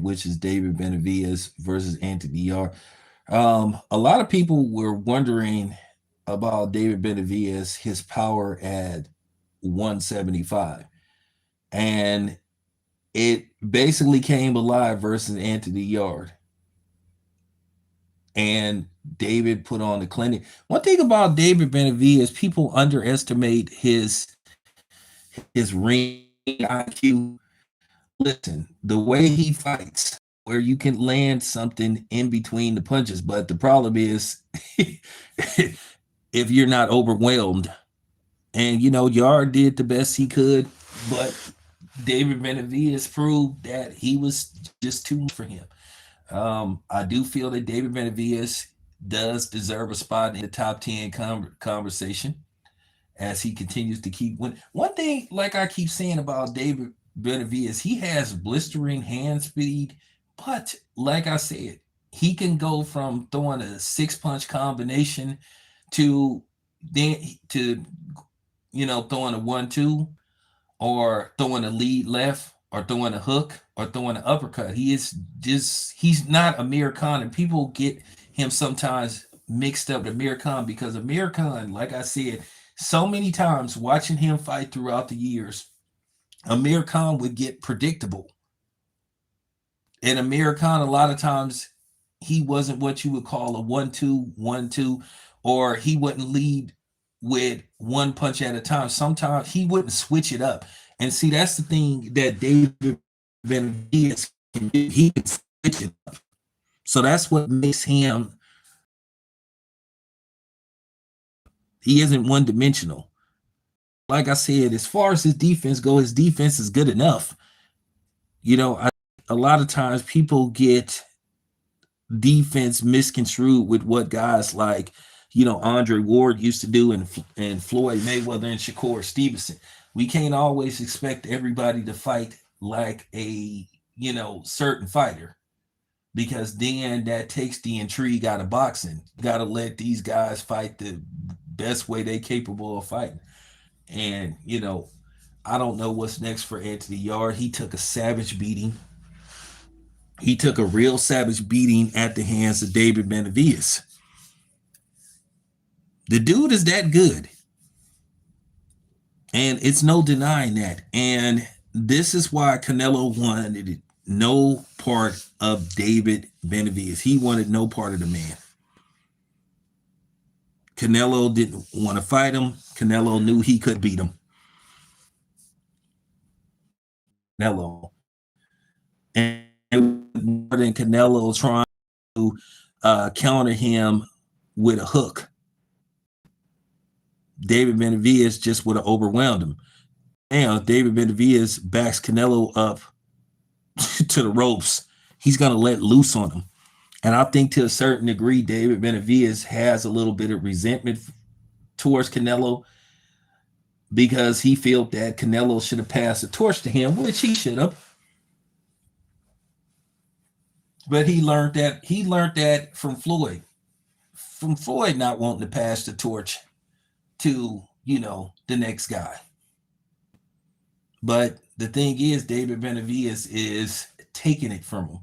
which is David Benavidez versus Anthony Yarde. A lot of people were wondering about David Benavidez, his power at 175. And it basically came alive versus Anthony Yarde. And David put on the clinic. One thing about David Benavidez, people underestimate his ring IQ. Listen, the way he fights, where you can land something in between the punches, but the problem is if you're not overwhelmed. And Yard did the best he could, but David Benavidez proved that he was just too much for him. I do feel that David Benavidez does deserve a spot in the top 10 conversation as he continues to keep winning. One thing, like I keep saying about David Benavidez, he has blistering hand speed, but like I said, he can go from throwing a 6-punch combination to then to throwing a 1-2 or throwing a lead left or throwing a hook or throwing an uppercut. He's not Amir Khan, and people get him sometimes mixed up with Amir Khan because Amir Khan, like I said, so many times watching him fight throughout the years, Amir Khan would get predictable. And Amir Khan, a lot of times, he wasn't what you would call a 1-2, 1-2, or he wouldn't lead with one punch at a time. Sometimes he wouldn't switch it up. And see, that's the thing that David Benavidez can do. He can switch it up. So that's what makes him. He isn't one-dimensional. Like I said, as far as his defense goes, his defense is good enough. A lot of times people get defense misconstrued with what guys like, Andre Ward used to do and Floyd Mayweather and Shakur Stevenson. We can't always expect everybody to fight like a, certain fighter, because then that takes the intrigue out of boxing. You got to let these guys fight the best way they're capable of fighting. And, I don't know what's next for Anthony Yarde. He took a savage beating. He took a real savage beating at the hands of David Benavidez. The dude is that good. And it's no denying that. And this is why Canelo wanted no part of David Benavidez. He wanted no part of the man. Canelo didn't want to fight him. Canelo knew he could beat him. Canelo. And more than Canelo trying to counter him with a hook, David Benavidez just would have overwhelmed him. Now, David Benavidez backs Canelo up to the ropes. He's going to let loose on him. And I think to a certain degree, David Benavidez has a little bit of resentment towards Canelo because he felt that Canelo should have passed the torch to him, which he should have. But he learned that from Floyd not wanting to pass the torch to, the next guy. But the thing is, David Benavidez is taking it from him.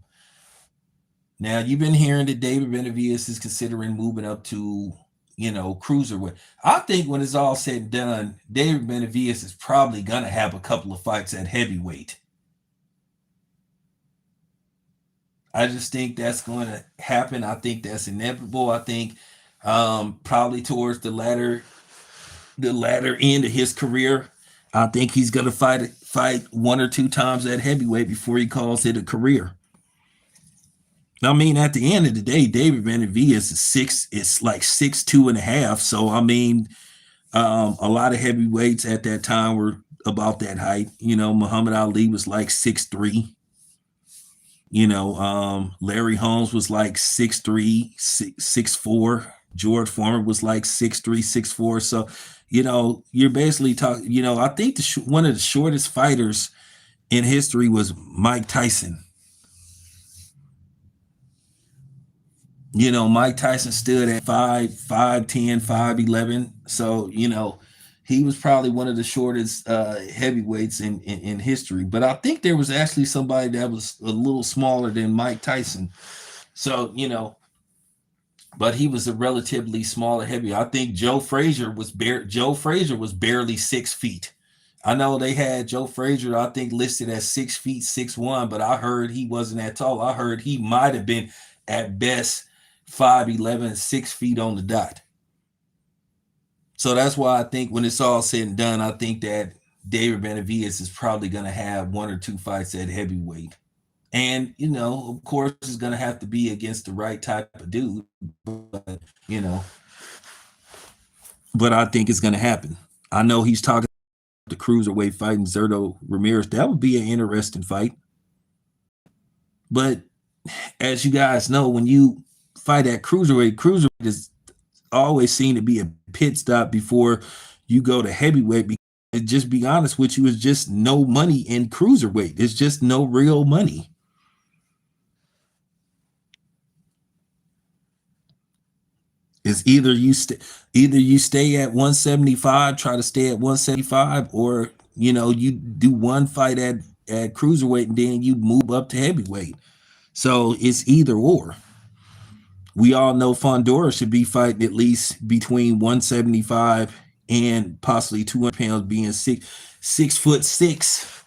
Now, you've been hearing that David Benavidez is considering moving up to, cruiserweight. I think when it's all said and done, David Benavidez is probably going to have a couple of fights at heavyweight. I just think that's going to happen. I think that's inevitable. I think probably towards the latter end of his career, I think he's going to fight one or two times at heavyweight before he calls it a career. I mean, at the end of the day, David Benavidez is like 6'2.5". So I mean, a lot of heavyweights at that time were about that height. Muhammad Ali was like 6'3". Larry Holmes was like 6'3", 6'4". George Foreman was like 6'3", 6'4". So, you're basically talking, I think one of the shortest fighters in history was Mike Tyson. Mike Tyson stood at 5'10", 5'11". So, he was probably one of the shortest heavyweights in history. But I think there was actually somebody that was a little smaller than Mike Tyson. So, but he was a relatively smaller heavy. I think Joe Frazier was barely 6 feet. I know they had Joe Frazier, I think, listed as 6 feet 6'1", but I heard he wasn't that tall. I heard he might have been at best 5'11", 6 feet on the dot. So that's why I think when it's all said and done, I think that David Benavidez is probably going to have 1 or 2 fights at heavyweight. And, of course, it's going to have to be against the right type of dude. But, but I think it's going to happen. I know he's talking about the cruiserweight fighting Zerto Ramirez. That would be an interesting fight. But as you guys know, when you fight at cruiserweight is always seen to be a pit stop before you go to heavyweight. Because just be honest with you, it's just no money in cruiserweight. It's just no real money. It's either you stay at 175, try to stay at 175, or you do one fight at cruiserweight and then you move up to heavyweight. So it's either or. We all know Fondora should be fighting at least between 175 and possibly 200 pounds, being 6'6".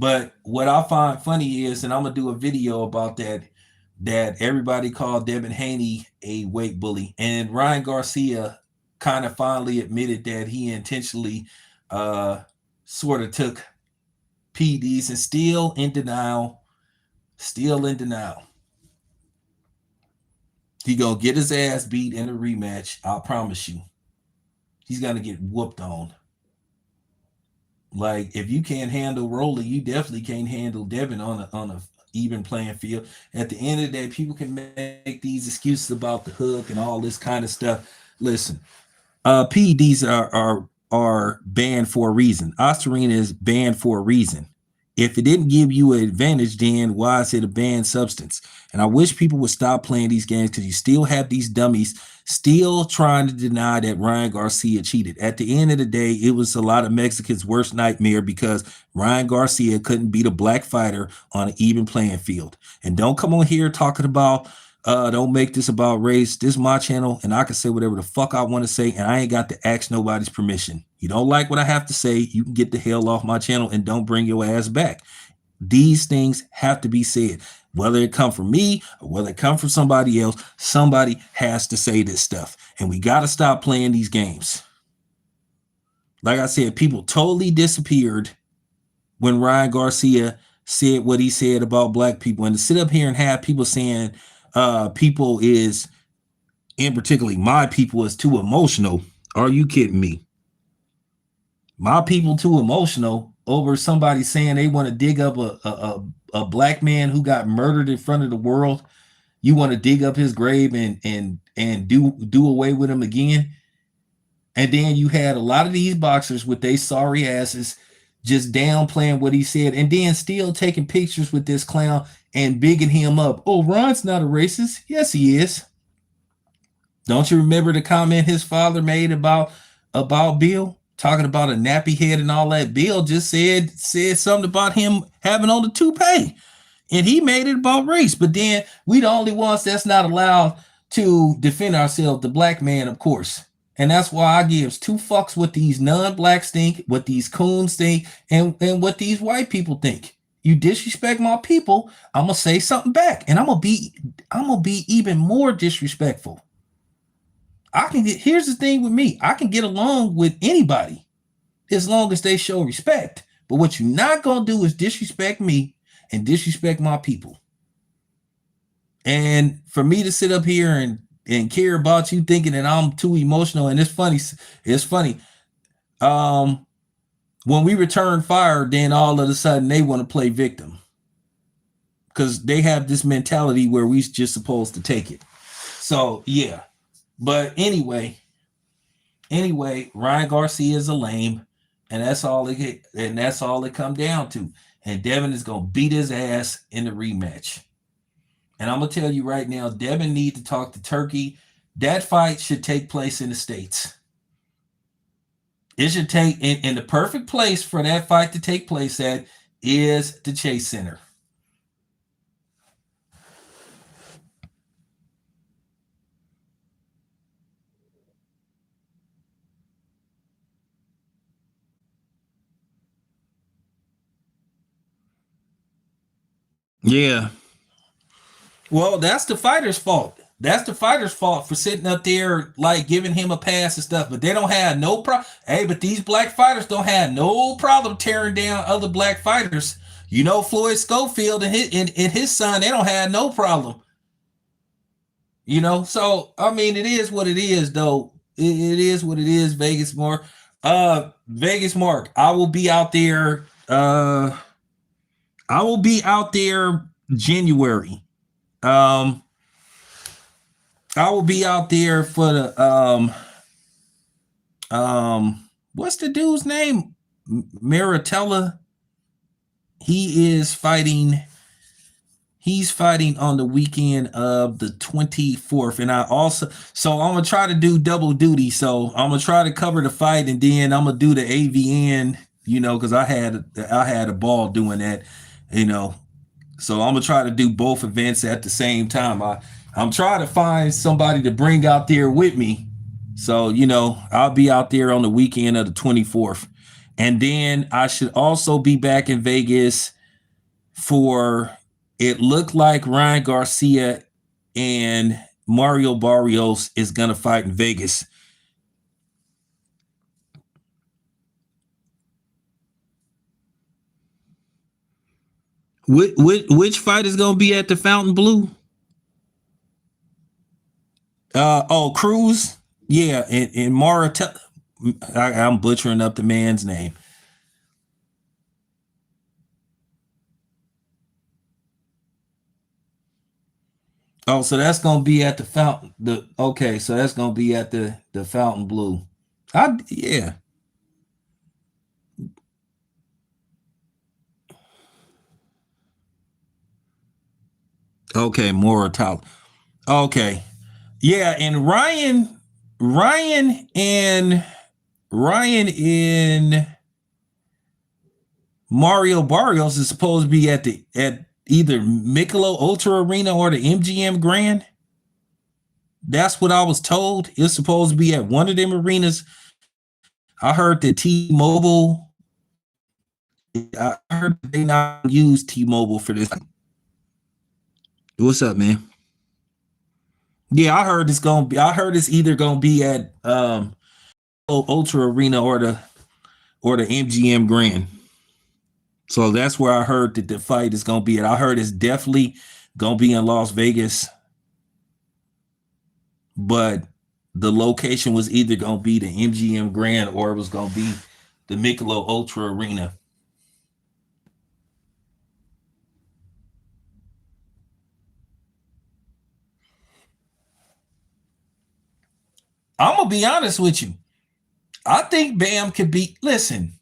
But what I find funny is, and I'm gonna do a video about that everybody called Devin Haney a weight bully, and Ryan Garcia kind of finally admitted that he intentionally sort of took PDs and still in denial. He gonna get his ass beat in a rematch. I promise you. He's gonna get whooped on. Like, if you can't handle Rolly, you definitely can't handle Devin on a even playing field. At the end of the day, people can make these excuses about the hook and all this kind of stuff. Listen, PEDs are banned for a reason. Ostarine is banned for a reason. If it didn't give you an advantage, then why is it a banned substance? And I wish people would stop playing these games, because you still have these dummies still trying to deny that Ryan Garcia cheated. At the end of the day, it was a lot of Mexicans' worst nightmare, because Ryan Garcia couldn't beat a black fighter on an even playing field. And don't come on here talking about, don't make this about race. This is my channel, and I can say whatever the fuck I want to say, and I ain't got to ask nobody's permission. You don't like what I have to say, you can get the hell off my channel and don't bring your ass back. These things have to be said. Whether it come from me or whether it come from somebody else, somebody has to say this stuff. And we got to stop playing these games. Like I said, people totally disappeared when Ryan Garcia said what he said about black people. And to sit up here and have people saying people is, in particularly my people, is too emotional. Are you kidding me? My people too emotional over somebody saying they want to dig up a black man who got murdered in front of the world. You want to dig up his grave and do away with him again. And then you had a lot of these boxers with their sorry asses just downplaying what he said, and then still taking pictures with this clown and bigging him up. Oh, Ron's not a racist. Yes, he is. Don't you remember the comment his father made about Bill? Talking about a nappy head and all that. Bill just said something about him having on the toupee, and he made it about race. But then we the only ones that's not allowed to defend ourselves, the black man, of course. And that's why I gives two fucks what these non-blacks think, what these coons think, and what these white people think. You disrespect my people, I'm gonna say something back, and I'm gonna be even more disrespectful. Here's the thing with me. I can get along with anybody as long as they show respect. But what you're not going to do is disrespect me and disrespect my people. And for me to sit up here and care about you thinking that I'm too emotional, and it's funny. When we return fire, then all of a sudden they want to play victim, because they have this mentality where we just supposed to take it. So yeah. But anyway, Ryan Garcia is a lame, and that's all it come down to. And Devin is gonna beat his ass in the rematch. And I'm gonna tell you right now, Devin need to talk to Turkey. that fight should take place in the States. It should take in the perfect place for that fight to take place at is the Chase Center. Yeah. Well, that's the fighter's fault. That's the fighter's fault for sitting up there like giving him a pass and stuff. But they don't have no problem. Hey, but these black fighters don't have no problem tearing down other black fighters. You know, Floyd Schofield and his son, they don't have no problem. You know, so I mean, it is what it is, though. It is what it is. Vegas Mark, Vegas Mark. I will be out there. I will be out there January. Um, I will be out there for the what's the dude's name? Maritella. He is fighting. He's fighting on the weekend of the 24th. And I also, so I'm gonna try to do double duty. So I'm gonna try to cover the fight and then I'm gonna do the AVN, you know, because I had a ball doing that, you know. So I'm gonna try to do both events at the same time. I'm trying to find somebody to bring out there with me. So, you know, I'll be out there on the weekend of the 24th. And then I should also be back in Vegas for, it looked like Ryan Garcia and Mario Barrios is going to fight in Vegas. Which fight is going to be at the Fountain Blue? Cruz. Yeah, and Mara. I'm butchering up the man's name. Oh, so that's gonna be at the fountain. So that's gonna be at the Fountain Blue. Yeah. Okay, Moratala. Okay. Yeah, and Ryan and Mario Barrios is supposed to be at either Michelob Ultra Arena or the MGM Grand. That's what I was told. It's supposed to be at one of them arenas. I heard that T-Mobile. I heard they not use T-Mobile for this. What's up, man? Yeah, I heard it's gonna be. I heard it's either gonna be at Ultra Arena or the MGM Grand. So that's where I heard that the fight is gonna be at. I heard it's definitely gonna be in Las Vegas, but the location was either gonna be the MGM Grand or it was gonna be the Michelob Ultra Arena. I'm gonna be honest with you. I think Bam could be. Listen.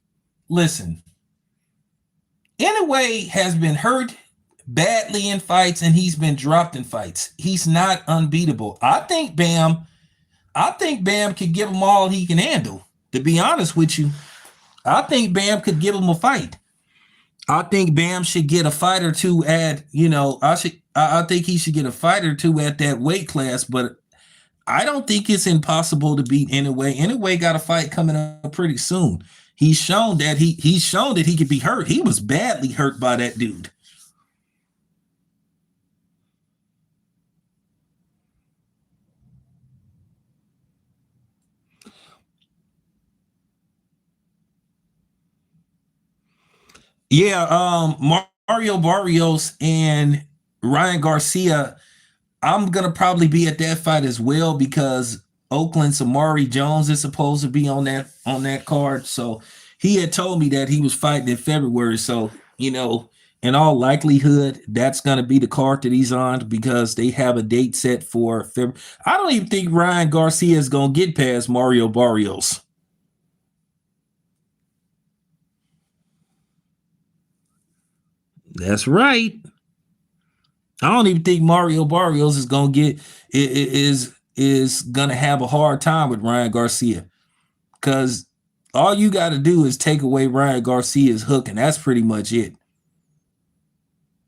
Anyway, has been hurt badly in fights and he's been dropped in fights. He's not unbeatable. I think Bam could give him all he can handle. To be honest with you, I think Bam could give him a fight. I think Bam should get a fight or two at, you know, I think he should get a fight or two at that weight class, but I don't think it's impossible to beat anyway. Anyway got a fight coming up pretty soon. He's shown that he's shown that he could be hurt. He was badly hurt by that dude. Yeah, Mario Barrios and Ryan Garcia. I'm gonna probably be at that fight as well because Oakland Samari Jones is supposed to be on that card. So he had told me that he was fighting in February. So you know, in all likelihood, that's gonna be the card that he's on because they have a date set for February. I don't even think Ryan Garcia is gonna get past Mario Barrios. That's right. I don't even think Mario Barrios is gonna get is is gonna have a hard time with Ryan Garcia because all you got to do is take away Ryan Garcia's hook, and that's pretty much it.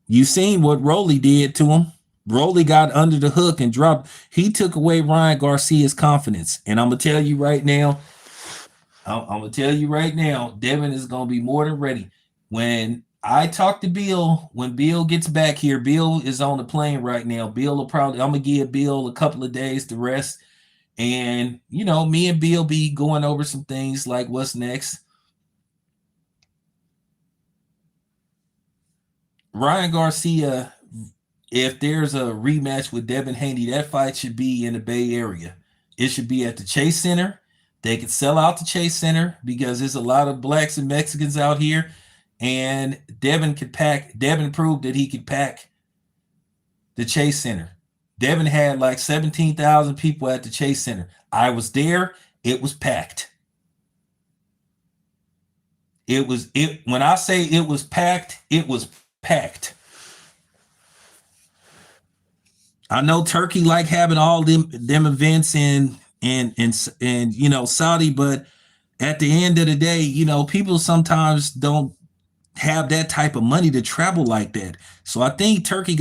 You seen what Rolly did to him. Rolly got under the hook and dropped. He took away Ryan Garcia's confidence, and I'm gonna tell you right now. I'm gonna tell you right now, Devin is gonna be more than ready. When I talk to Bill, when Bill gets back here, Bill is on the plane right now. Bill will probably, I'm gonna give Bill a couple of days to rest. And me and Bill be going over some things like what's next. Ryan Garcia, if there's a rematch with Devin Haney, that fight should be in the Bay Area. It should be at the Chase Center. They could sell out the Chase Center because there's a lot of blacks and Mexicans out here. And Devin proved that he could pack the Chase Center. Devin had like 17,000 people at the Chase Center. I was there. It was packed. When I say it was packed, it was packed. I know Turkey like having all them events in Saudi, but at the end of the day, people sometimes don't have that type of money to travel like that. So I think Turkey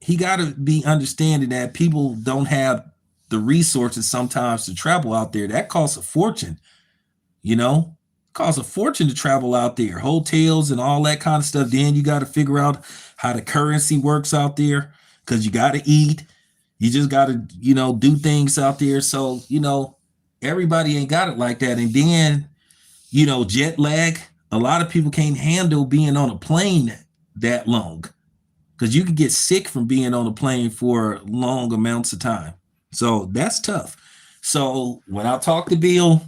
he gotta be understanding that people don't have the resources sometimes to travel out there. That costs a fortune, you know. Costs a fortune to travel out there, hotels and all that kind of stuff. Then you got to figure out how the currency works out there because you got to eat. You just got to, do things out there. So, everybody ain't got it like that. And then, jet lag. A lot of people can't handle being on a plane that long because you can get sick from being on a plane for long amounts of time. So that's tough. So when I talk to Bill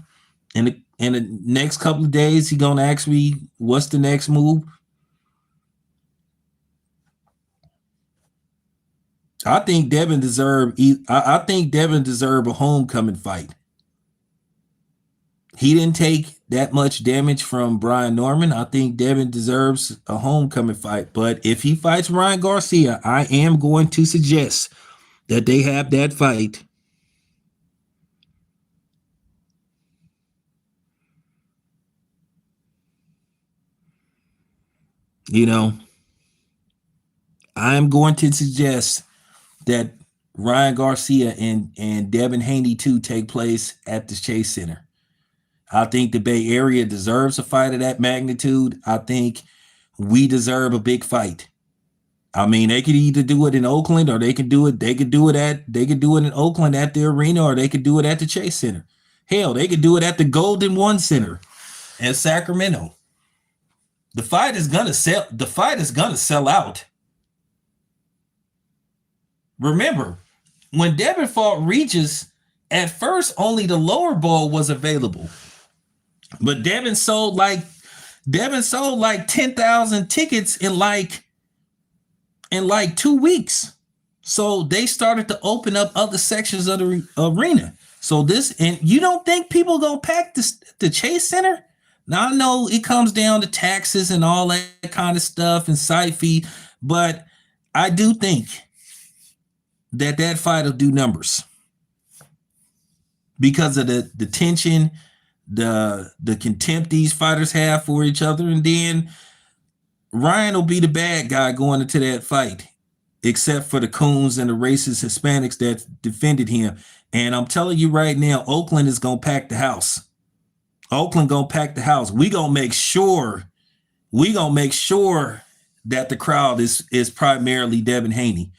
in the next couple of days, he gonna ask me what's the next move. I think Devin deserve. I think Devin deserve a homecoming fight. He didn't take that much damage from Brian Norman. I think Devin deserves a homecoming fight. But if he fights Ryan Garcia, I am going to suggest that they have that fight. You know, I'm going to suggest that Ryan Garcia and Devin Haney too take place at the Chase Center. I think the Bay Area deserves a fight of that magnitude. I think we deserve a big fight. I mean, they could either do it in Oakland or they could do it in Oakland at the arena, or they could do it at the Chase Center. Hell, they could do it at the Golden One Center in Sacramento. The fight is gonna sell out. Remember, when Devin fought Regis, at first only the lower bowl was available. But Devin sold like 10,000 tickets in like 2 weeks. So they started to open up other sections of the arena. So and you don't think people gonna pack the Chase Center? Now I know it comes down to taxes and all that kind of stuff and site fee, but I do think that fight will do numbers because of the tension, the contempt these fighters have for each other, and then Ryan will be the bad guy going into that fight, except for the coons and the racist Hispanics that defended him. And I'm telling you right now, Oakland is gonna pack the house. Oakland gonna pack the house. We gonna make sure that the crowd is primarily Devin Haney.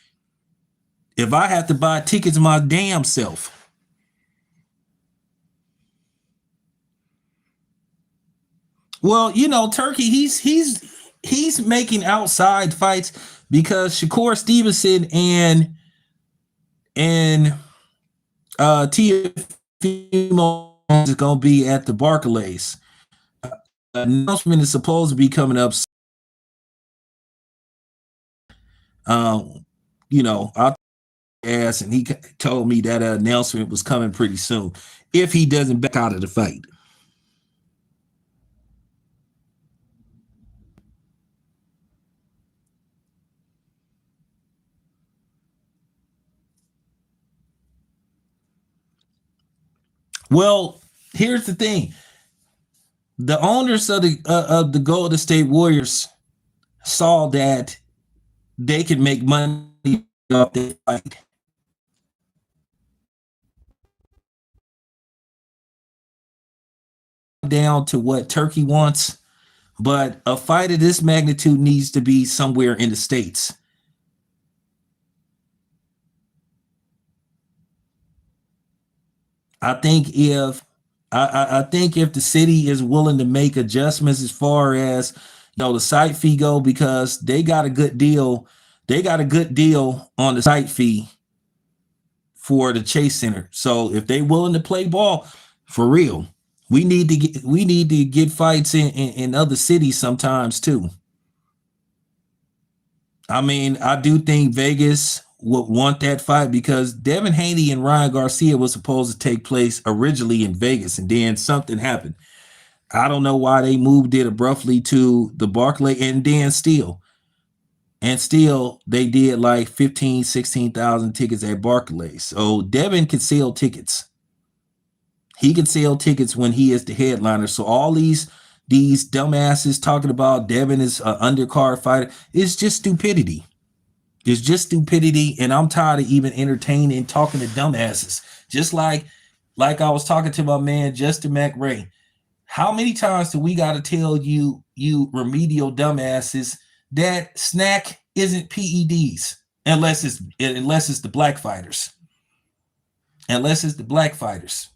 If I have to buy tickets my damn self. Well, Turkey, he's making outside fights because Shakur Stevenson and Teofimo is gonna be at the Barclays. Announcement is supposed to be coming up. I'll ask, and he told me that announcement was coming pretty soon if he doesn't back out of the fight. Well, here's the thing: the owners of the Golden State Warriors saw that they could make money off their fight. Down to what Turkey wants, but a fight of this magnitude needs to be somewhere in the States. I think if I think if the city is willing to make adjustments as far as the site fee go, because they got a good deal, on the site fee for the Chase Center. So if they willing to play ball for real, we need to get fights in other cities sometimes too. I mean, I do think Vegas would want that fight because Devin Haney and Ryan Garcia was supposed to take place originally in Vegas, and then something happened. I don't know why they moved it abruptly to the Barclay, and still they did like 15, 16,000 tickets at Barclays. So Devin can sell tickets. He can sell tickets when he is the headliner. So all these dumbasses talking about Devin is an undercard fighter, it's just stupidity. It's just stupidity, and I'm tired of even entertaining talking to dumbasses. Just like I was talking to my man Justin McRae. How many times do we got to tell you remedial dumbasses that snack isn't PEDs unless it's the black fighters. Unless it's the black fighters.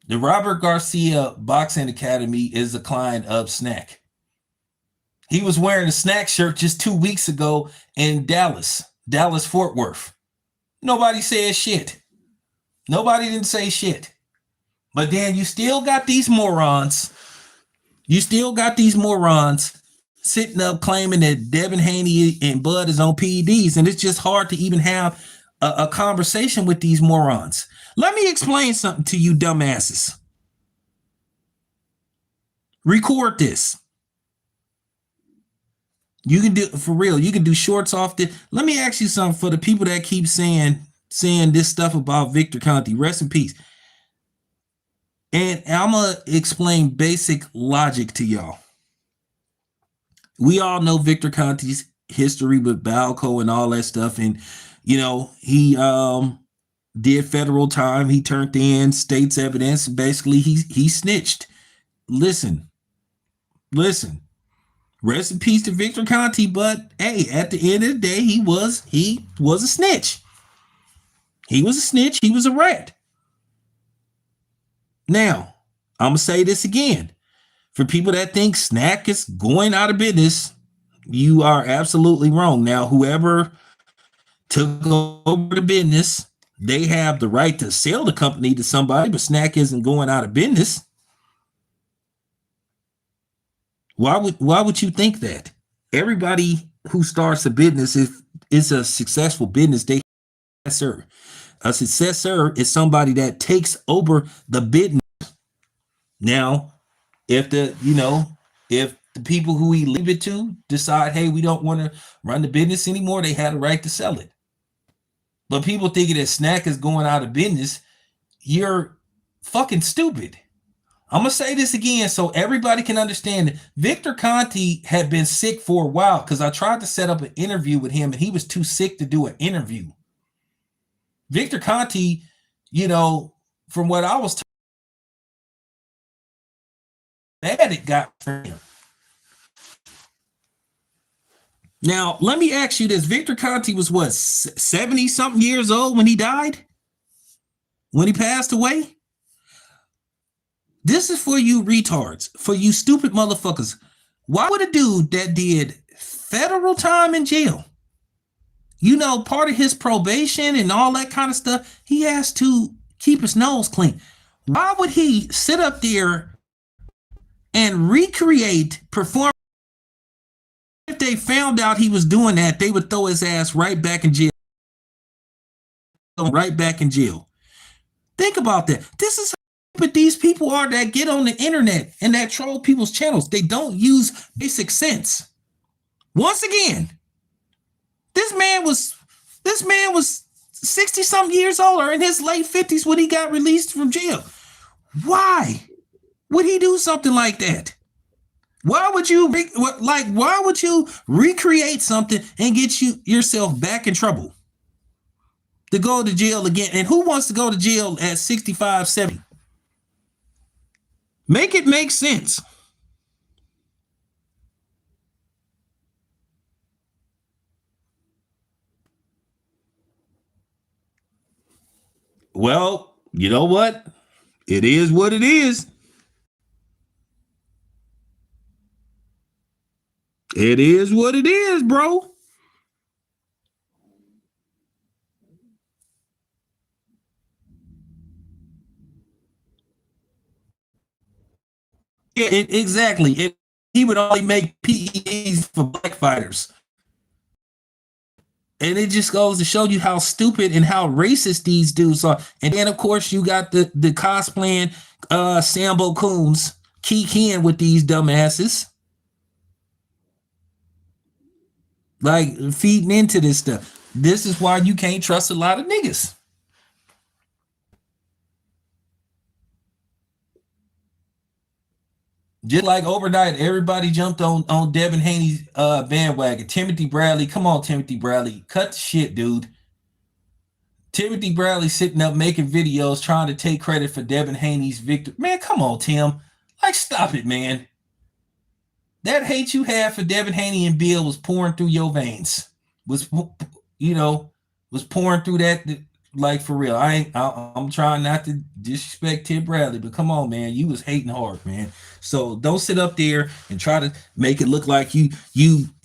The Robert Garcia Boxing Academy is a client of Snack. He was wearing a Snack shirt just 2 weeks ago in Dallas, Fort Worth. Nobody said shit. Nobody didn't say shit. But then you still got these morons. Sitting up claiming that Devin Haney and Bud is on PEDs, and it's just hard to even have a conversation with these morons. Let me explain something to you dumbasses. Record this. You can do, for real, you can do shorts off this. Let me ask you something for the people that keep saying this stuff about Victor Conte. Rest in peace. And I'm going to explain basic logic to y'all. We all know Victor Conte's history with Balco and all that stuff. And, he did federal time. He turned in state's evidence. Basically, he snitched. Listen. Rest in peace to Victor Conte, but hey, at the end of the day, he was a snitch. He was a snitch. He was a rat. Now, I'm going to say this again. For people that think Snack is going out of business, you are absolutely wrong. Now, whoever took over the business, they have the right to sell the company to somebody, but Snack isn't going out of business. Why would you think that? Everybody who starts a business, if it's a successful business, they successor. A successor is somebody that takes over the business. Now, if the people who he leave it to decide, hey, we don't want to run the business anymore, they had a right to sell it. But people thinking that Snack is going out of business, you're fucking stupid. I'm going to say this again so everybody can understand it. Victor Conte had been sick for a while because I tried to set up an interview with him and he was too sick to do an interview. Victor Conte, from what I was told, bad it got for him. Now, let me ask you this. Victor Conte was 70-something years old when he died? When he passed away? This is for you retards, for you stupid motherfuckers. Why would a dude that did federal time in jail, part of his probation and all that kind of stuff, he has to keep his nose clean. Why would he sit up there and recreate performance? If they found out he was doing that, they would throw his ass right back in jail. Think about that. This is but these people are that get on the internet and that troll people's channels. They don't use basic sense. Once again, this man was This man was 60 some years old or in his late 50s when he got released from jail. Why would he do something like that? Why would you why would you recreate something and get yourself back in trouble to go to jail again? And who wants to go to jail at 65, 70? Make it make sense. Well, you know what? It is what it is. It is what it is, bro. Exactly. He would only make PEDs for black fighters. And it just goes to show you how stupid and how racist these dudes are. And then, of course, you got the cosplaying Sambo Coons kikiing with these dumbasses. Like, feeding into this stuff. This is why you can't trust a lot of niggas. Just like overnight, everybody jumped on Devin Haney's bandwagon. Timothy Bradley, come on, Timothy Bradley, cut the shit, dude. Timothy Bradley sitting up making videos trying to take credit for Devin Haney's victory. Man, come on, Tim. Like, stop it, man. That hate you had for Devin Haney and Bill was pouring through your veins. Was pouring through that. Like, for real. I'm trying not to disrespect Tim Bradley, but come on, man. You was hating hard, man. So don't sit up there and try to make it look like you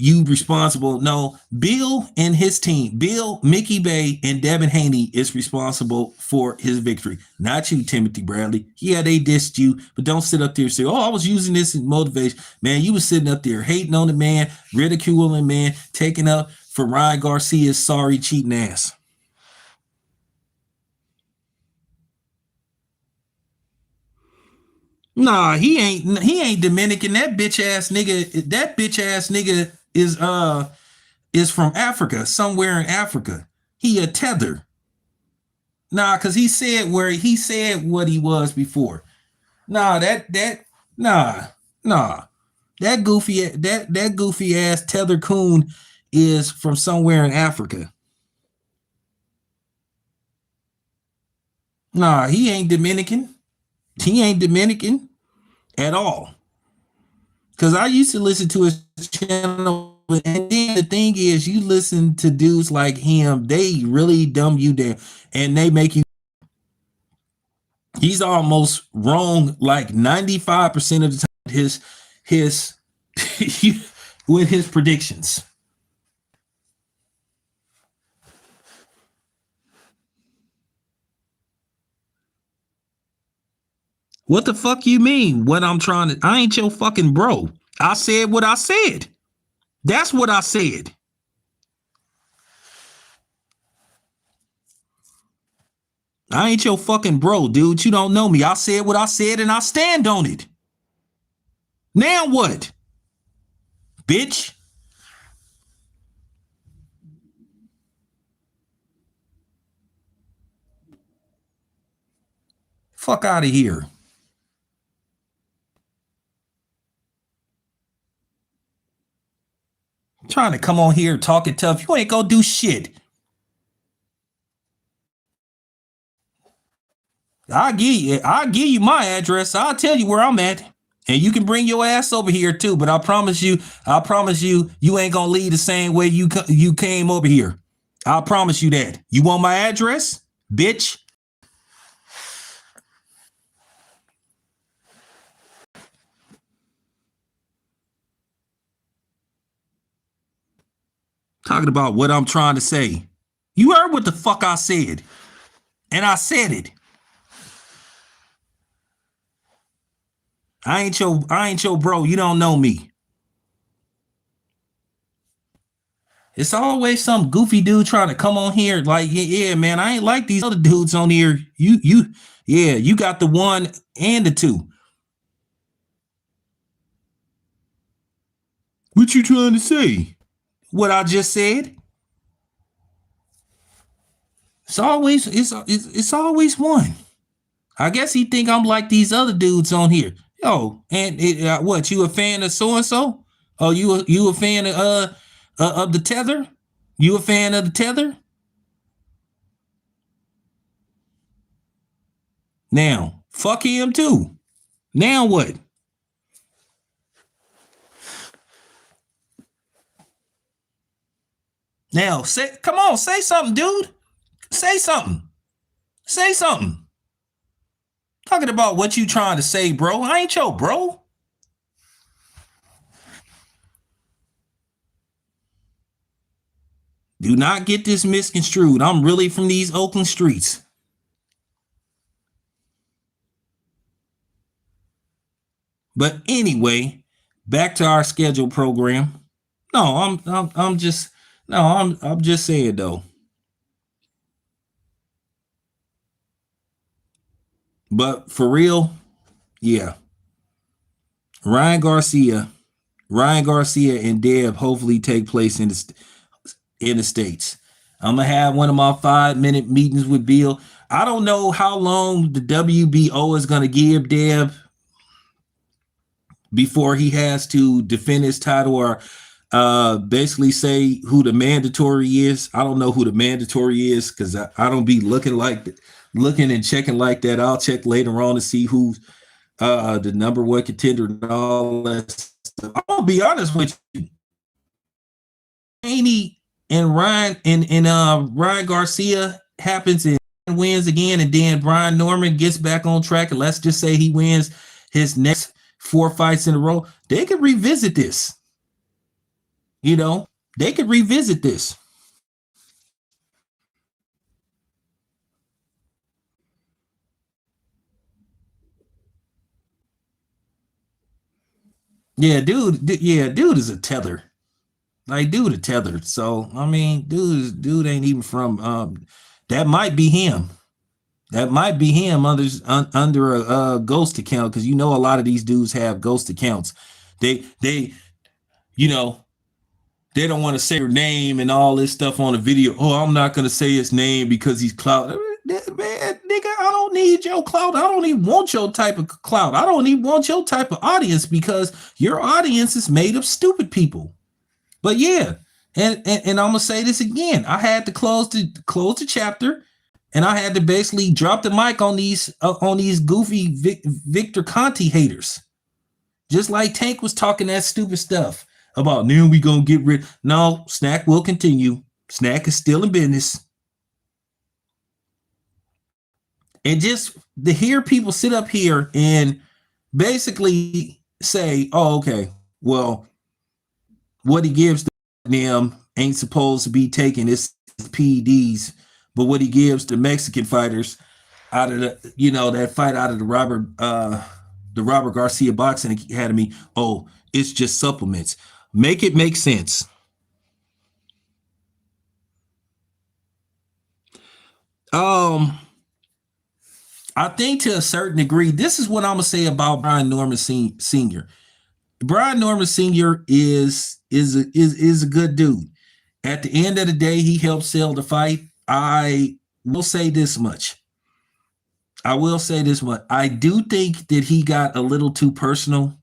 responsible. No, Bill and his team, Bill, Mickey Bay, and Devin Haney is responsible for his victory. Not you, Timothy Bradley. Yeah, they dissed you, but don't sit up there and say, oh, I was using this as motivation. Man, you was sitting up there hating on the man, ridiculing man, taking up for Ryan Garcia's sorry cheating ass. Nah, he ain't Dominican. That bitch ass nigga is from Africa, somewhere in Africa. He a tether. Nah, cause he said what he was before. Nah, nah. That goofy ass tether coon is from somewhere in Africa. Nah, he ain't Dominican. He ain't Dominican at all. Because I used to listen to his channel, and then the thing is, you listen to dudes like him, they really dumb you down, and they make you. He's almost wrong like 95% of the time. His with his predictions. What the fuck you mean? What I'm trying to, I ain't your fucking bro. I said what I said. That's what I said. I ain't your fucking bro, dude. You don't know me. I said what I said and I stand on it. Now what? Bitch. Fuck out of here. Trying to come on here talking tough. You ain't gonna do shit. I'll give you my address. I'll tell you where I'm at. And you can bring your ass over here too. But I promise you, you ain't gonna leave the same way you came over here. I promise you that. You want my address, bitch? Talking about what I'm trying to say. You heard what the fuck I said. And I said it. I ain't your bro. You don't know me. It's always some goofy dude trying to come on here like, yeah, man, I ain't like these other dudes on here. You got the one and the two. What you trying to say? What I just said? It's always one. I guess he think I'm like these other dudes on here. Yo, and what, you a fan of so and so? Oh, you a fan of the tether? You a fan of the tether? Now, fuck him too. Now what? Now, come on, say something, dude. Say something. Say something. Talking about what you trying to say, bro. I ain't your bro. Do not get this misconstrued. I'm really from these Oakland streets. But anyway, back to our scheduled program. No, I'm just no, I'm just saying though. But for real, yeah. Ryan Garcia, Ryan Garcia and Deb hopefully take place in the States. I'm gonna have one of my 5-minute meetings with Bill. I don't know how long the WBO is gonna give Deb before he has to defend his title or basically say who the mandatory is. I don't know who the mandatory is because I don't be looking and checking like that. I'll check later on to see who's the number one contender and all that stuff. I'm gonna be honest with you. Haney and Ryan Garcia happens and wins again, and then Brian Norman gets back on track, and let's just say he wins his next 4 fights in a row. They could revisit this. You know, they could revisit this. Yeah, dude is a tether. Like, dude, a tether. So, I mean, dude ain't even from. That might be him. That might be him under a ghost account because you know a lot of these dudes have ghost accounts. They you know they don't want to say their name and all this stuff on the video. Oh, I'm not gonna say his name because he's clout. Man, nigga, I don't need your clout. I don't even want your type of clout. I don't even want your type of audience because your audience is made of stupid people. But yeah, and I'm gonna say this again. I had to close the chapter, and I had to basically drop the mic on these goofy Victor Conti haters. Just like Tank was talking that stupid stuff about now we gonna get rid. No, Snack will continue. Snack is still in business. And just to hear people sit up here and basically say, oh, okay, well, what he gives them ain't supposed to be taking his PEDs, but what he gives to Mexican fighters out of that fight out of the Robert Garcia Boxing Academy, oh, it's just supplements. Make it make sense. I think to a certain degree, this is what I'm gonna say about Brian Norman Sr. Brian Norman Sr. is a good dude. At the end of the day, he helped sell the fight. I will say this much. I do think that he got a little too personal.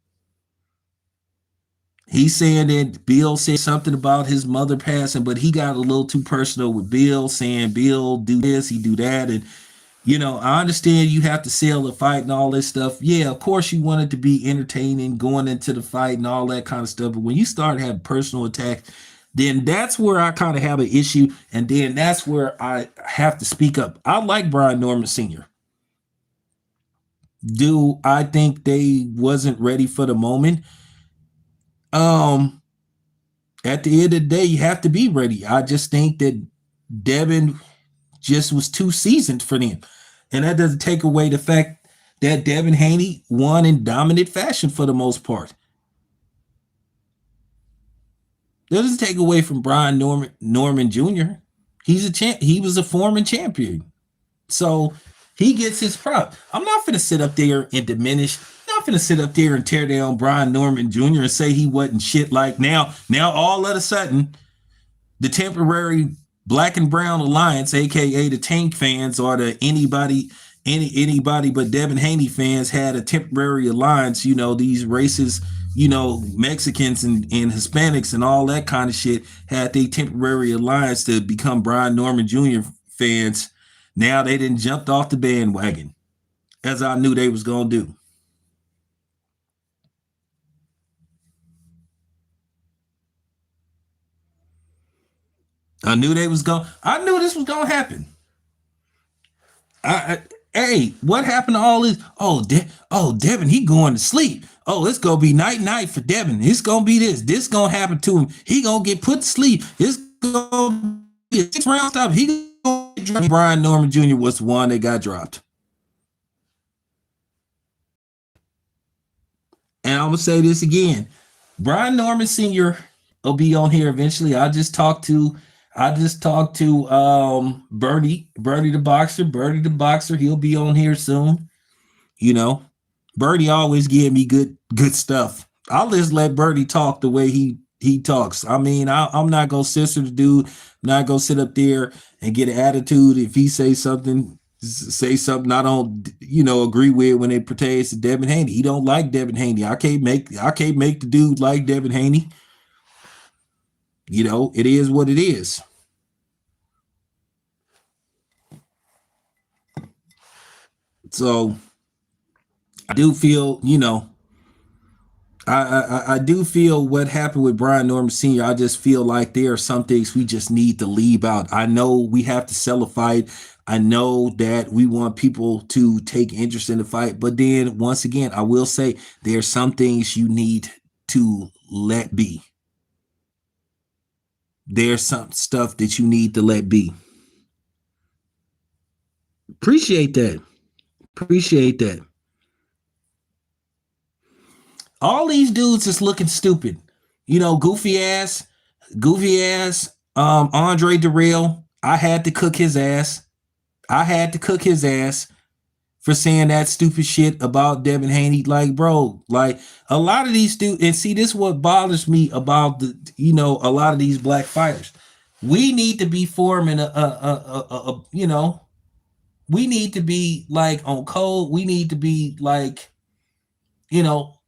He's saying that Bill said something about his mother passing, but he got a little too personal with Bill, saying Bill do this, he do that, and I understand you have to sell the fight and all this stuff. Yeah, of course you want it to be entertaining going into the fight and all that kind of stuff. But when you start having personal attacks, then that's where I kind of have an issue. And then that's where I have to speak up. I like Brian Norman Sr. Do I think they wasn't ready for the moment? At the end of the day, you have to be ready. I just think that Devin just was too seasoned for them. And that doesn't take away the fact that Devin Haney won in dominant fashion for the most part. That doesn't take away from Brian Norman Jr. He's a champ. He was a former champion. So he gets his prop. I'm not going to sit up there and diminish. I'm not going to sit up there and tear down Brian Norman Jr. and say he wasn't shit like now. Now all of a sudden, the temporary Black and Brown Alliance, aka the Tank fans, or the anybody but Devin Haney fans, had a temporary alliance. These races, Mexicans and Hispanics and all that kind of shit had a temporary alliance to become Brian Norman Jr. fans. Now they didn't jumped off the bandwagon, as I knew they was gonna do. I knew this was gonna happen. Hey, what happened to all this? Oh, Devin, he going to sleep. Oh, it's gonna be night for Devin. It's gonna be this. This gonna happen to him. He gonna get put to sleep. It's gonna be a 6 round stop. He gonna get dropped. Brian Norman Jr. was the one that got dropped. And I'm gonna say this again. Brian Norman Sr. will be on here eventually. I just talked to Bernie the boxer. Bernie the boxer, he'll be on here soon. You know, Bernie always give me good stuff. I'll just let Bernie talk the way he talks. I mean, I'm not gonna censor the dude. I'm not gonna sit up there and get an attitude if he say something I don't agree with when it pertains to Devin Haney. He don't like Devin Haney. I can't make the dude like Devin Haney. It is what it is. So I do feel, I do feel what happened with Brian Norman Sr. I just feel like there are some things we just need to leave out. I know we have to sell a fight. I know that we want people to take interest in the fight, but then once again, I will say there's some things you need to let be. There's some stuff that you need to let be. Appreciate that. Appreciate that. All these dudes is looking stupid. Goofy ass, Andre Darrell. I had to cook his ass. I had to cook his ass for saying that stupid shit about Devin Haney. Like, bro, like a lot of these dudes, and see, this is what bothers me about a lot of these black fighters. We need to be forming we need to be like on code. We need to be like, you know,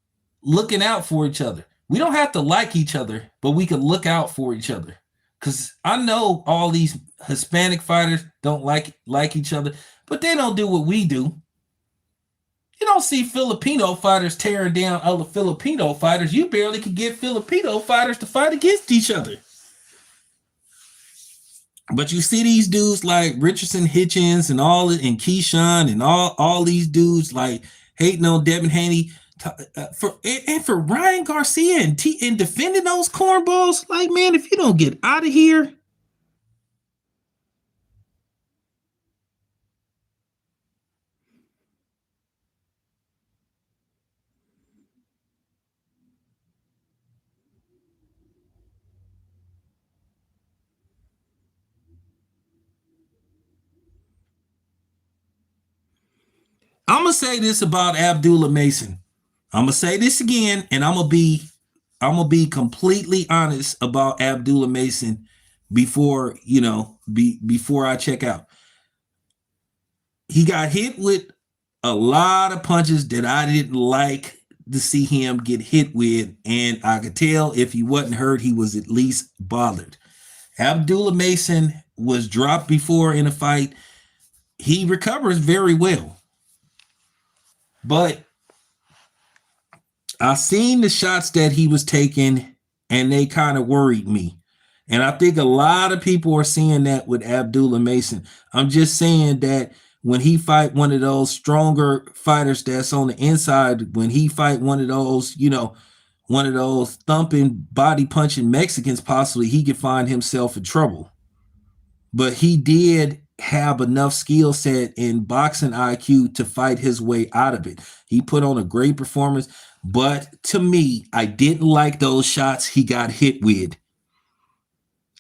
looking out for each other. We don't have to like each other, but we can look out for each other. Cause I know all these Hispanic fighters don't like each other, but they don't do what we do. You don't see Filipino fighters tearing down other Filipino fighters. You barely could get Filipino fighters to fight against each other. But you see these dudes like Richardson Hitchens and Keyshawn and all these dudes like hating on Devin Haney for Ryan Garcia and defending those cornballs. Like, man, if you don't get out of here. I'm gonna say this about Abdullah Mason. I'm gonna say this again, and I'm gonna be completely honest about Abdullah Mason before I check out. He got hit with a lot of punches that I didn't like to see him get hit with, and I could tell if he wasn't hurt, he was at least bothered. Abdullah Mason was dropped before in a fight. He recovers very well, but I seen the shots that he was taking, and they kind of worried me. And I think a lot of people are seeing that with Abdullah Mason. I'm just saying that when he fight one of those stronger fighters that's on the inside, when he fight one of those thumping, body punching Mexicans, possibly he could find himself in trouble. But he did have enough skill set in boxing IQ to fight his way out of it. He put on a great performance, but to me, I didn't like those shots he got hit with.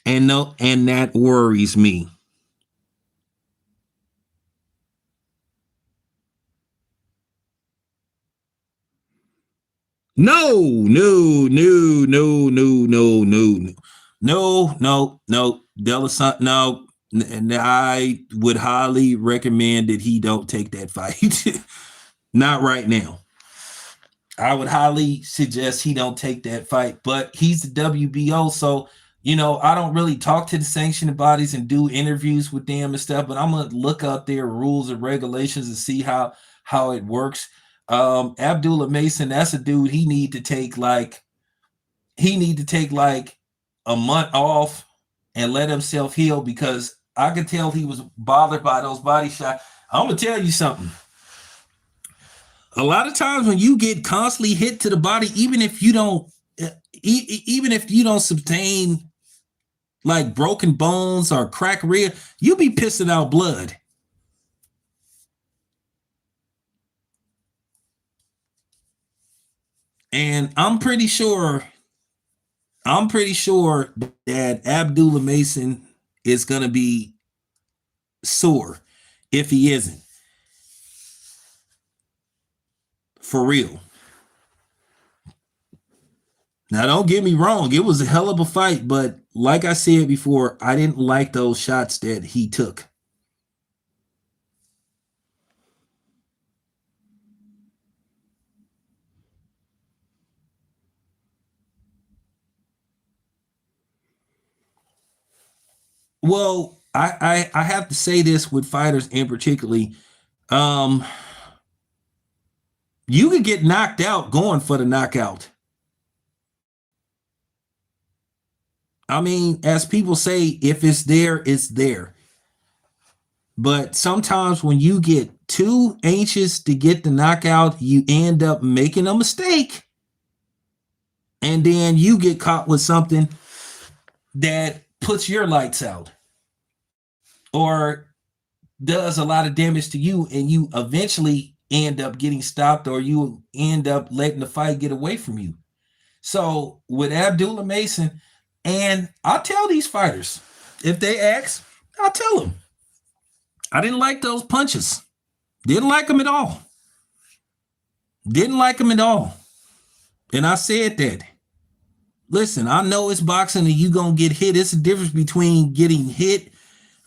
And no, and that worries me. No, no, no, no, no, no, no, no. No. Delisant, no. And I would highly recommend that he don't take that fight. Not right now. I would highly suggest he don't take that fight, but he's the WBO, so I don't really talk to the sanctioning bodies and do interviews with them and stuff, but I'm gonna look up their rules and regulations and see how it works. Abdullah Mason, that's a dude he need to take like a month off and let himself heal because I could tell he was bothered by those body shots. I'm gonna tell you something. A lot of times when you get constantly hit to the body, even if you don't sustain like broken bones or crack rib, you be pissing out blood. And I'm pretty sure that Abdullah Mason is gonna be sore if he isn't. For real. Now, don't get me wrong. It was a hell of a fight, but like I said before, I didn't like those shots that he took. Well, I have to say this with fighters in particularly. Um, you could get knocked out going for the knockout. I mean, as people say, if it's there, it's there. But sometimes when you get too anxious to get the knockout, you end up making a mistake. And then you get caught with something that puts your lights out or does a lot of damage to you, and you eventually end up getting stopped or you end up letting the fight get away from you. So with Abdullah Mason, and I'll tell these fighters, if they ask, I'll tell them. I didn't like those punches. Didn't like them at all. Didn't like them at all. And I said that. Listen, I know it's boxing and you going to get hit. It's a difference between getting hit,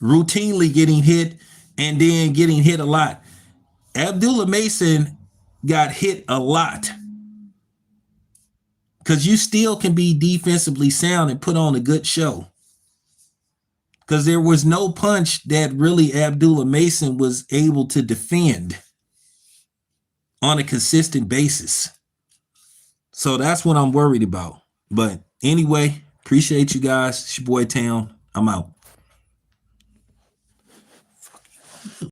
routinely getting hit, and then getting hit a lot. Abdullah Mason got hit a lot. Because you still can be defensively sound and put on a good show. Because there was no punch that really Abdullah Mason was able to defend on a consistent basis. So that's what I'm worried about. But anyway, appreciate you guys. It's your boy Town. I'm out.